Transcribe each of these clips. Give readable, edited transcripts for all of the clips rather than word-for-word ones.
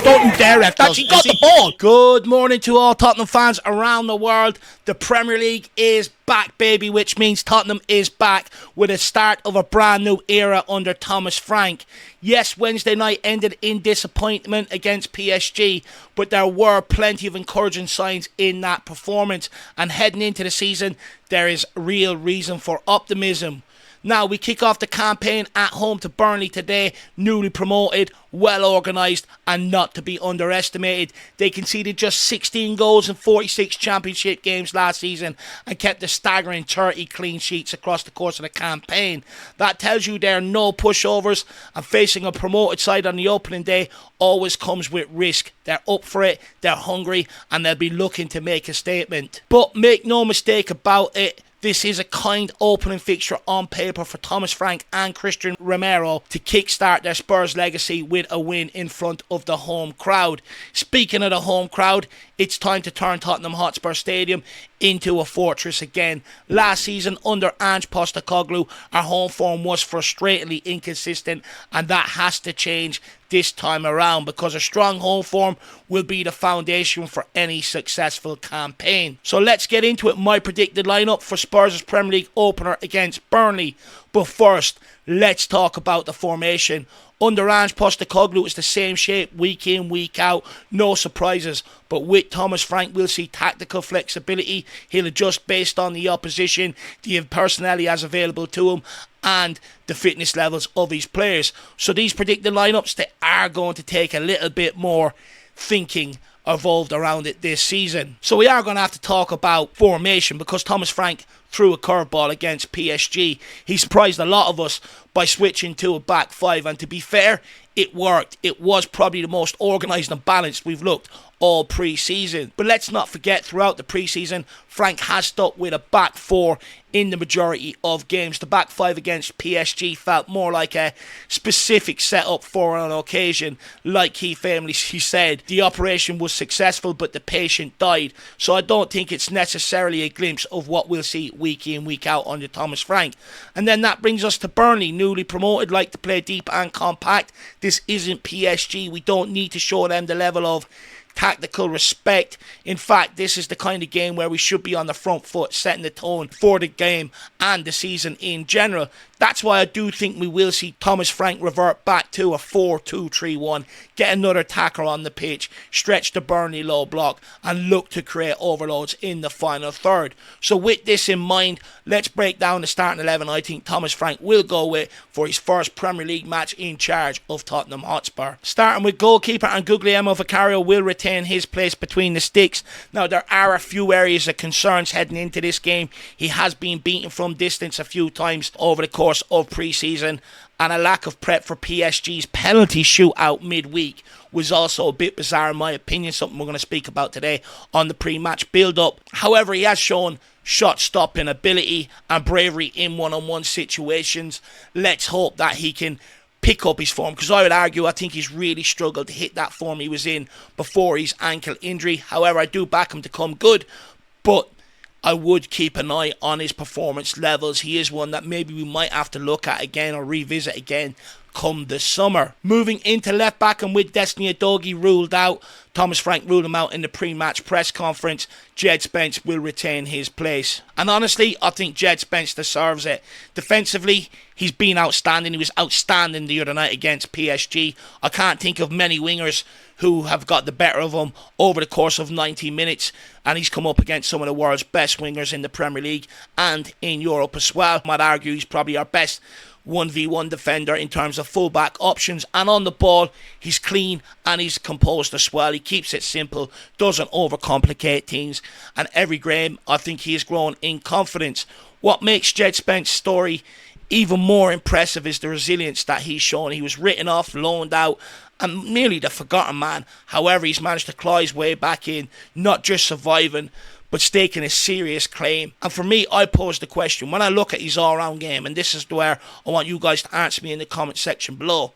Don't you dare, ref. That she got the ball. Good morning to all Tottenham fans around the world. The Premier League is back, baby, which means Tottenham is back with a start of a brand new era under Thomas Frank. Yes, Wednesday night ended in disappointment against PSG, but there were plenty of encouraging signs in that performance, and heading into the season, there is real reason for optimism. Now, we kick off the campaign at home to Burnley today, newly promoted, well organised and not to be underestimated. They conceded just 16 goals in 46 championship games last season and kept a staggering 30 clean sheets across the course of the campaign. That tells you there are no pushovers, and facing a promoted side on the opening day always comes with risk. They're up for it, they're hungry, and they'll be looking to make a statement. But make no mistake about it, this is a kind opening fixture on paper for Thomas Frank and Christian Romero to kickstart their Spurs legacy with a win in front of the home crowd. Speaking of the home crowd, it's time to turn Tottenham Hotspur Stadium into a fortress again. Last season under Ange Postecoglou, our home form was frustratingly inconsistent, and that has to change this time around, because a strong home form will be the foundation for any successful campaign. So let's get into it. My predicted lineup for Spurs' Premier League opener against Burnley. But first, let's talk about the formation. Under Ange Postecoglou, it's the same shape week in, week out, no surprises. But with Thomas Frank, we'll see tactical flexibility. He'll adjust based on the opposition, the personnel he has available to him, and the fitness levels of his players. So these predicted lineups, they are going to take a little bit more thinking evolved around it this season. So we are going to have to talk about formation, because Thomas Frank threw a curveball against PSG. He surprised a lot of us by switching to a back five, and to be fair, it worked. It was probably the most organised and balanced we've looked all pre-season. But let's not forget, throughout the pre-season, Frank has stuck with a back four in the majority of games. The back five against PSG felt more like a specific setup for an occasion. Like he famously said, the operation was successful, but the patient died. So I don't think it's necessarily a glimpse of what we'll see week in, week out under Thomas Frank. And then that brings us to Burnley, newly promoted, like to play deep and compact. This isn't PSG. We don't need to show them the level of tactical respect. In fact, this is the kind of game where we should be on the front foot, setting the tone for the game and the season in general. That's why I do think we will see Thomas Frank revert back to a 4-2-3-1, get another tackler on the pitch, stretch the Burnley low block, and look to create overloads in the final third. So with this in mind, let's break down the starting 11 I think Thomas Frank will go with for his first Premier League match in charge of Tottenham Hotspur. Starting with goalkeeper, and Guglielmo Vicario will retain his place between the sticks. Now, there are a few areas of concerns heading into this game. He has been beaten from distance a few times over the course of pre-season, and a lack of prep for PSG's penalty shootout midweek was also a bit bizarre in my opinion, something we're going to speak about today on the pre-match build-up. However, he has shown shot-stopping ability and bravery in one-on-one situations. Let's hope that he can pick up his form, because I would argue I think he's really struggled to hit that form he was in before his ankle injury. However, I do back him to come good, but I would keep an eye on his performance levels. He is one that maybe we might have to look at again or revisit again come the summer. Moving into left back, and with Destiny Udogie ruled out, Thomas Frank ruled him out in the pre-match press conference, Jed Spence will retain his place. And honestly, I think Jed Spence deserves it. Defensively, he's been outstanding. He was outstanding the other night against PSG. I can't think of many wingers who have got the better of him over the course of 90 minutes, and he's come up against some of the world's best wingers in the Premier League and in Europe as well. I'd argue he's probably our best 1v1 defender in terms of fullback options, and on the ball he's clean and he's composed as well. He keeps it simple, doesn't overcomplicate things, and every game I think he has grown in confidence. What makes Jed Spence's story even more impressive is the resilience that he's shown. He was written off, loaned out, and merely the forgotten man. However, he's managed to claw his way back in, not just surviving, but staking a serious claim. And for me, I pose the question, when I look at his all-round game, and this is where I want you guys to answer me in the comment section below,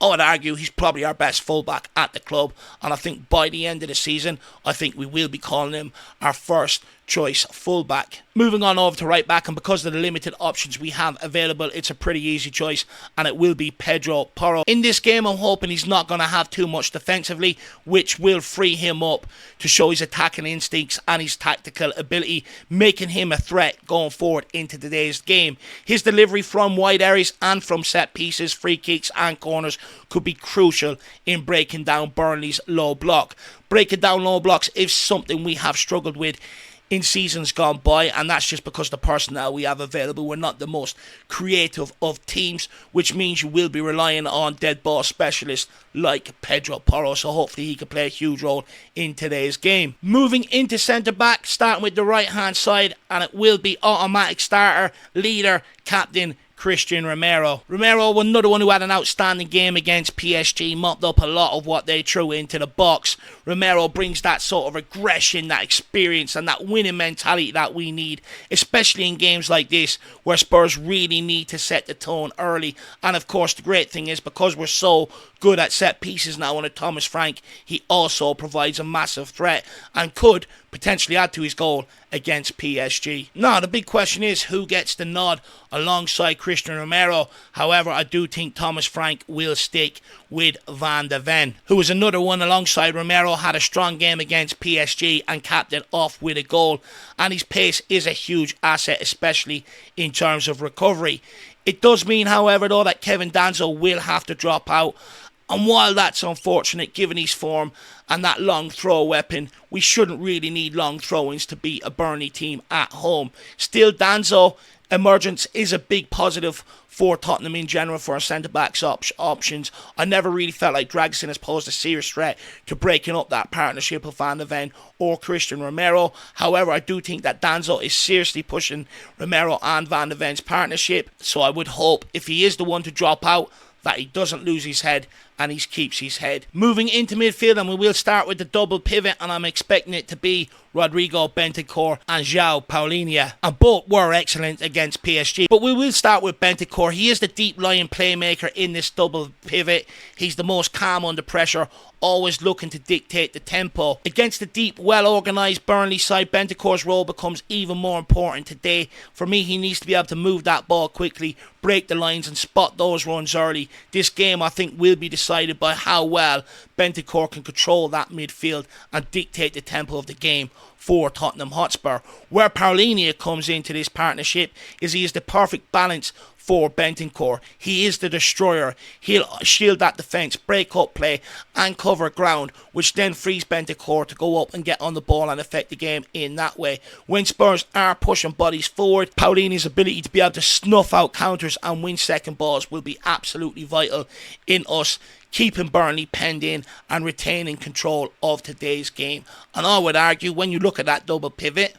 I would argue he's probably our best fullback at the club, and I think by the end of the season, I think we will be calling him our first choice fullback. Moving on over to right back, and because of the limited options we have available, it's a pretty easy choice, and it will be Pedro Porro. In this game, I'm hoping he's not going to have too much defensively, which will free him up to show his attacking instincts and his tactical ability, making him a threat going forward into today's game. His delivery from wide areas and from set pieces, free kicks and corners could be crucial in breaking down Burnley's low block. Breaking down low blocks is something we have struggled with in seasons gone by, and that's just because the personnel we have available, we're not the most creative of teams, which means you will be relying on dead ball specialists like Pedro Porro, so hopefully he can play a huge role in today's game. Moving into centre back, starting with the right hand side, and it will be automatic starter, leader, captain Christian Romero. Romero, another one who had an outstanding game against PSG, mopped up a lot of what they threw into the box. Romero brings that sort of aggression, that experience and that winning mentality that we need, especially in games like this where Spurs really need to set the tone early. And of course the great thing is, because we're so good at set pieces now under Thomas Frank, he also provides a massive threat and could potentially add to his goal against PSG. Now the big question is who gets the nod alongside Christian Romero. However, I do think Thomas Frank will stick with Van de Ven, who is another one alongside Romero, had a strong game against PSG and capped it off with a goal, and his pace is a huge asset, especially in terms of recovery. It does mean, however, though, that Kevin Danso will have to drop out. And while that's unfortunate, given his form and that long throw weapon, we shouldn't really need long throw-ins to beat a Burnley team at home. Still, Danso emergence is a big positive for Tottenham in general for our centre-backs options. I never really felt like Dragston has posed a serious threat to breaking up that partnership of Van de Ven or Christian Romero. However, I do think that Danso is seriously pushing Romero and Van de Ven's partnership, so I would hope, if he is the one to drop out, that he doesn't lose his head and he keeps his head. Moving into midfield, and we will start with the double pivot, and I'm expecting it to be Rodrigo Bentancur and João Paulinho, and both were excellent against PSG. But we will start with Bentancur. He is the deep lying playmaker in this double pivot. He's the most calm under pressure, always looking to dictate the tempo. Against the deep, well organised Burnley side, Bentancur's role becomes even more important today. For me, he needs to be able to move that ball quickly, break the lines and spot those runs early. This game, I think, will be decided by how well Bentancur can control that midfield and dictate the tempo of the game for Tottenham Hotspur. Where Paulinho comes into this partnership is he is the perfect balance for Bentancur. He is the destroyer. He'll shield that defence, break up play and cover ground, which then frees Bentancur to go up and get on the ball and affect the game in that way. When Spurs are pushing bodies forward, Paulinho's ability to be able to snuff out counters and win second balls will be absolutely vital in us keeping Burnley penned in and retaining control of today's game. And I would argue, when you look at that double pivot,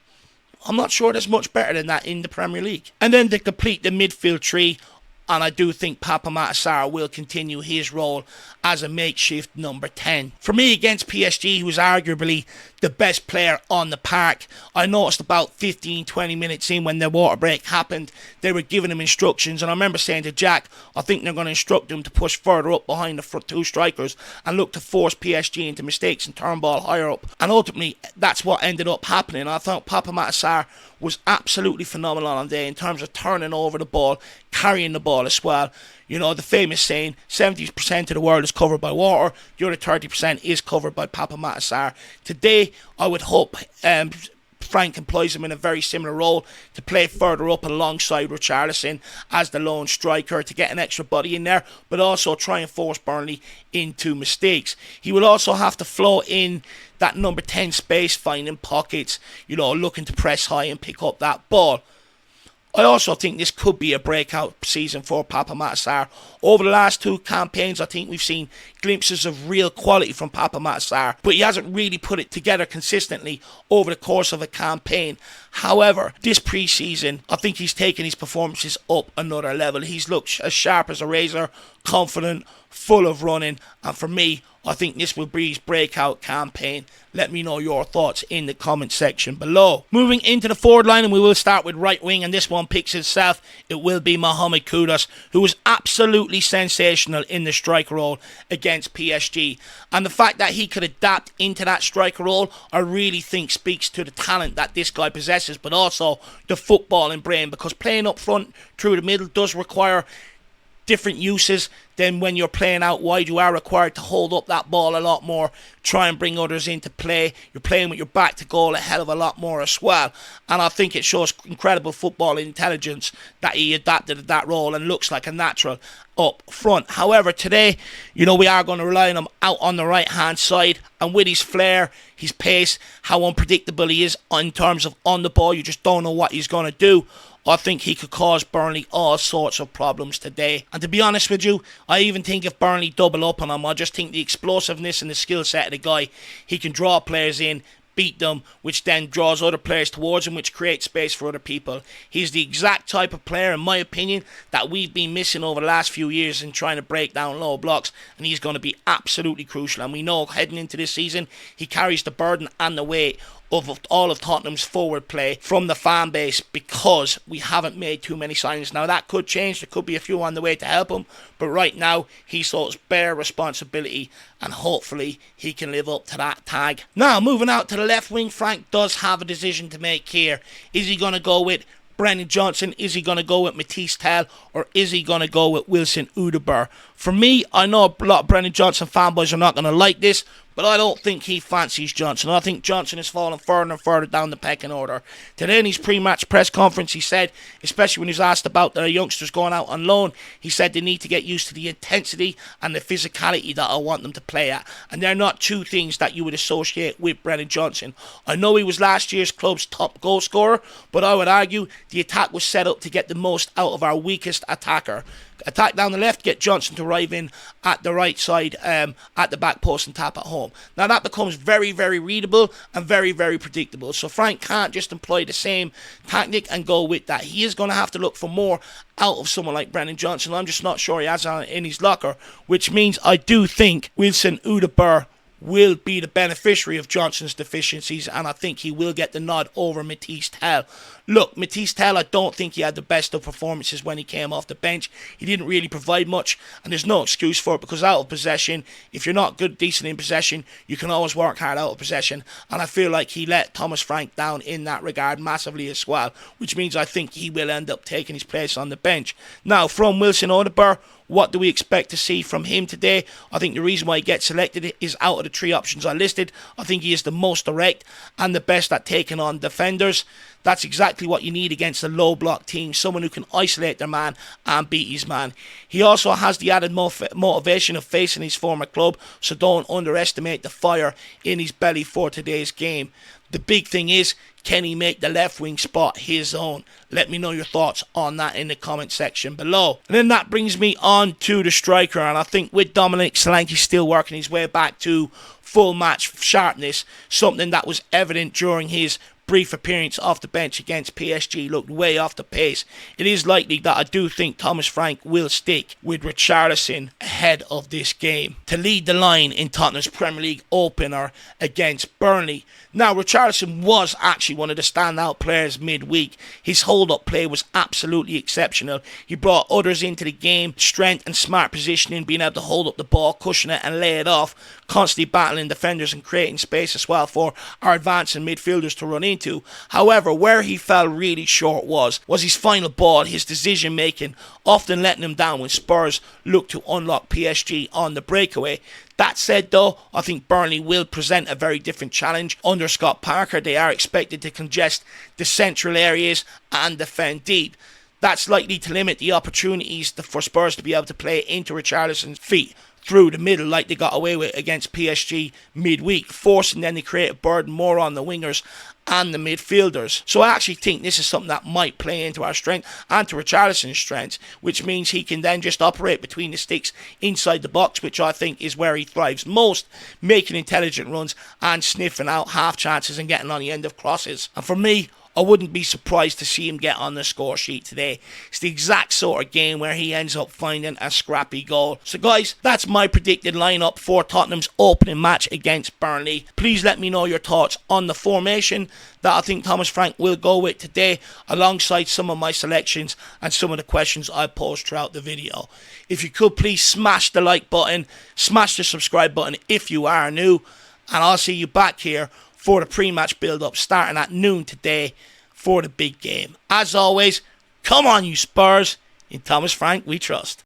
I'm not sure there's much better than that in the Premier League. And then to complete the midfield tree, and I do think Papa Matasar will continue his role as a makeshift number 10. For me, against PSG, he was arguably the best player on the park. I noticed about 15-20 minutes in, when the water break happened, they were giving him instructions, and I remember saying to Jack, I think they're going to instruct him to push further up behind the front two strikers and look to force PSG into mistakes and turn ball higher up. And ultimately, that's what ended up happening. I thought Papa Matasar was absolutely phenomenal on the day in terms of turning over the ball, carrying the ball as well. You know, the famous saying, 70% of the world is covered by water, the other 30% is covered by Papa Matasar. Today, I would hope Frank employs him in a very similar role to play further up alongside Richarlison as the lone striker to get an extra body in there, but also try and force Burnley into mistakes. He will also have to flow in that number 10 space, finding pockets, you know, looking to press high and pick up that ball. I also think this could be a breakout season for Papa Matasar. Over the last two campaigns, I think we've seen glimpses of real quality from Papa Matasar, but he hasn't really put it together consistently over the course of a campaign. However, this pre-season, I think he's taken his performances up another level. He's looked as sharp as a razor, confident, full of running, and for me, I think this will be his breakout campaign. Let me know your thoughts in the comment section below. Moving into the forward line, and we will start with right wing, and this one picks itself. It will be Mohamed Kudus, who was absolutely sensational in the striker role against PSG. And the fact that he could adapt into that striker role, I really think speaks to the talent that this guy possesses, but also the footballing brain, because playing up front through the middle does require different uses than when you're playing out wide. You are required to hold up that ball a lot more, try and bring others into play. You're playing with your back to goal a hell of a lot more as well, and I think it shows incredible football intelligence that he adapted to that role and looks like a natural up front. However, today, we are going to rely on him out on the right hand side, and with his flair, his pace, how unpredictable he is in terms of on the ball, you just don't know what he's going to do. I think he could cause Burnley all sorts of problems today. And to be honest with you, I even think if Burnley double up on him, I just think the explosiveness and the skill set of the guy, he can draw players in, beat them, which then draws other players towards him, which creates space for other people. He's the exact type of player, in my opinion, that we've been missing over the last few years in trying to break down low blocks, and he's going to be absolutely crucial. And we know heading into this season, he carries the burden and the weight of all of Tottenham's forward play from the fan base, because we haven't made too many signings. Now that could change, there could be a few on the way to help him, but right now he saw his bare responsibility, and hopefully he can live up to that tag. Now moving out to the left wing, Frank does have a decision to make here. Is he going to go with Brennan Johnson? Is he going to go with Matisse Tell? Or is he going to go with Wilson Udebur? For me, I know a lot of Brennan Johnson fanboys are not going to like this, but I don't think he fancies Johnson. I think Johnson is falling further and further down the pecking order. Today in his pre-match press conference, he said, especially when he was asked about the youngsters going out on loan, he said they need to get used to the intensity and the physicality that I want them to play at. And they're not two things that you would associate with Brennan Johnson. I know he was last year's club's top goal scorer, but I would argue the attack was set up to get the most out of our weakest attacker. Attack down the left, get Johnson to arrive in at the right side, at the back post and tap at home. Now that becomes very, very readable and very, very predictable. So Frank can't just employ the same tactic and go with that. He is going to have to look for more out of someone like Brennan Johnson. I'm just not sure he has that in his locker, which means I do think Wilson Udebur will be the beneficiary of Johnson's deficiencies, and I think he will get the nod over Matisse Tell. Look, Matisse Tell, I don't think he had the best of performances when he came off the bench. He didn't really provide much, and there's no excuse for it, because out of possession, if you're not decent in possession, you can always work hard out of possession, and I feel like he let Thomas Frank down in that regard massively as well, which means I think he will end up taking his place on the bench. Now, from Wilson Udebur, what do we expect to see from him today? I think the reason why he gets selected is out of the three options I listed, I think he is the most direct and the best at taking on defenders. That's exactly what you need against a low block team, someone who can isolate their man and beat his man. He also has the added motivation of facing his former club, so don't underestimate the fire in his belly for today's game. The big thing is, can he make the left wing spot his own? Let me know your thoughts on that in the comment section below. And then that brings me on to the striker, and I think with Dominic Solanke still working his way back to full match sharpness, something that was evident during his brief appearance off the bench against PSG, looked way off the pace. It is likely that I do think Thomas Frank will stick with Richarlison ahead of this game to lead the line in Tottenham's Premier League opener against Burnley. Now, Richarlison was actually one of the standout players midweek. His hold-up play was absolutely exceptional. He brought others into the game, strength and smart positioning, being able to hold up the ball, cushion it and lay it off, constantly battling defenders and creating space as well for our advancing midfielders to run into. However, where he fell really short was his final ball, his decision making, often letting him down when Spurs looked to unlock PSG on the breakaway. That said though, I think Burnley will present a very different challenge under Scott Parker. They are expected to congest the central areas and defend deep. That's likely to limit the opportunities for Spurs to be able to play into Richarlison's feet through the middle like they got away with against PSG midweek, forcing them to create a burden more on the wingers and the midfielders. So I actually think this is something that might play into our strength and to Richarlison's strengths, which means he can then just operate between the sticks inside the box, which I think is where he thrives most, making intelligent runs and sniffing out half chances and getting on the end of crosses. And for me, I wouldn't be surprised to see him get on the score sheet today. It's the exact sort of game where he ends up finding a scrappy goal. So guys, that's my predicted lineup for Tottenham's opening match against Burnley. Please let me know your thoughts on the formation that I think Thomas Frank will go with today, alongside some of my selections and some of the questions I posed throughout the video. If you could please smash the like button, smash the subscribe button if you are new, and I'll see you back here for the pre-match build-up starting at noon today for the big game. As always, come on you Spurs, in Thomas Frank we trust.